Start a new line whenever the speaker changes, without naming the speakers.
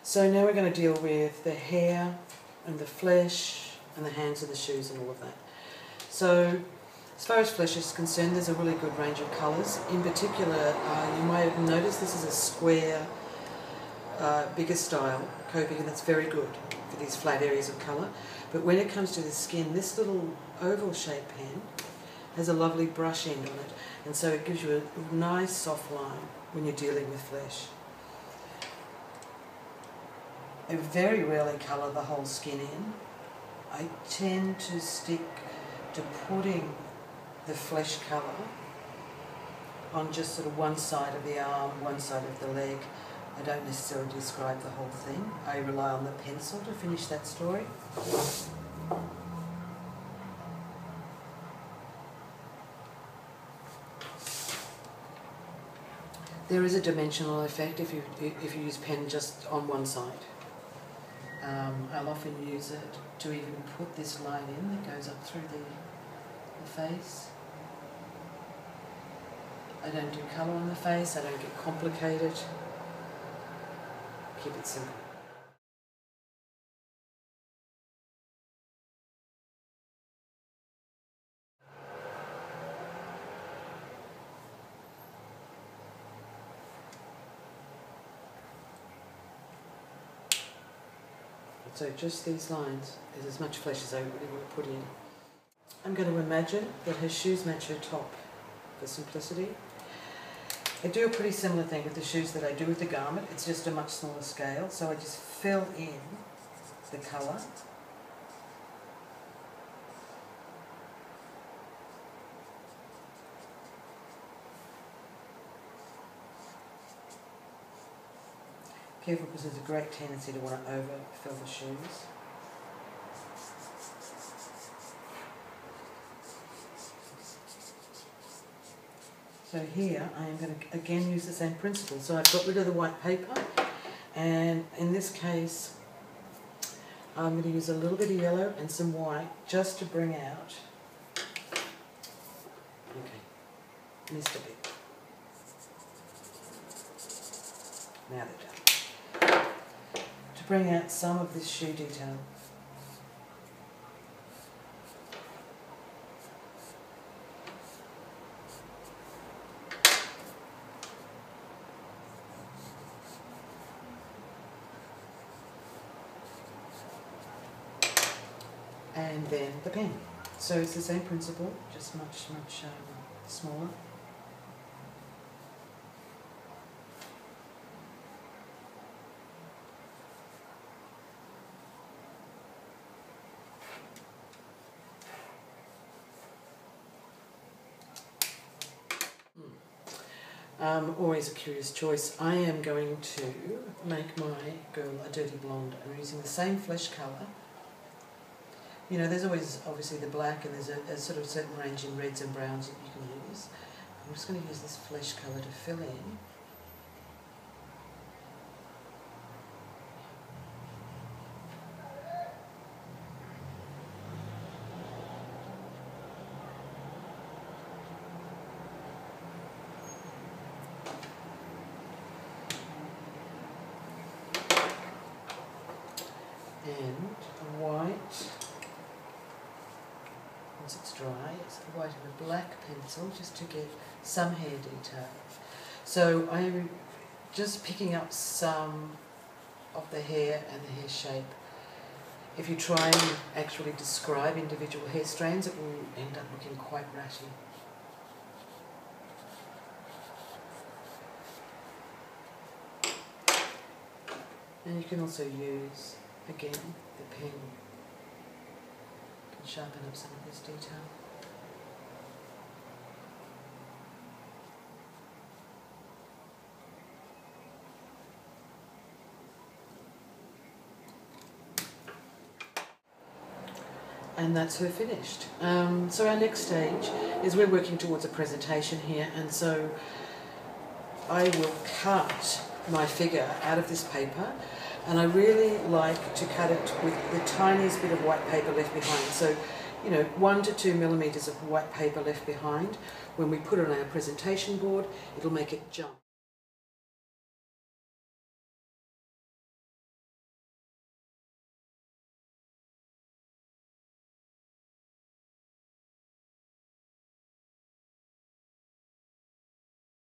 So now we're going to deal with the hair and the flesh and the hands and the shoes and all of that. So as far as flesh is concerned, there's a really good range of colours. In particular, you might have noticed this is a square, bigger style coping, and that's very good for these flat areas of colour. But when it comes to the skin, this little oval shaped pen has a lovely brush end on it, and so it gives you a nice soft line when you're dealing with flesh. I very rarely colour the whole skin in. I tend to stick to putting the flesh colour on just sort of one side of the arm, one side of the leg. I don't necessarily describe the whole thing. I rely on the pencil to finish that story. There is a dimensional effect if you use pen just on one side. I'll often use it to even put this line in that goes up through the face. I don't do colour on the face, I don't get complicated. Keep it simple. So just these lines is as much flesh as I really want to put in. I'm going to imagine that her shoes match her top for simplicity. I do a pretty similar thing with the shoes that I do with the garment. It's just a much smaller scale, so I just fill in the colour. Careful, because there's a great tendency to want to overfill the shoes. So here I am going to again use the same principle. So I've got rid of the white paper, and in this case I'm going to use a little bit of yellow and some white just to bring out, okay, missed a bit. Now they're done. To bring out some of this shoe detail. And then the pen. So it's the same principle, just much smaller. Always a curious choice. I am going to make my girl a dirty blonde. I'm using the same flesh colour. You know, there's always obviously the black, and there's a sort of certain range in reds and browns that you can use. I'm just going to use this flesh colour to fill in. And white, once it's dry, it's the white and a black pencil just to get some hair detail. So I am just picking up some of the hair and the hair shape. If you try and actually describe individual hair strands, it will end up looking quite ratty. And you can also use, again, the pen. You can sharpen up some of this detail. And that's her finished. So our next stage is we're working towards a presentation here, and so I will cut my figure out of this paper, and I really like to cut it with the tiniest bit of white paper left behind. So, you know, 1 to 2 millimeters of white paper left behind. When we put it on our presentation board, it'll make it jump.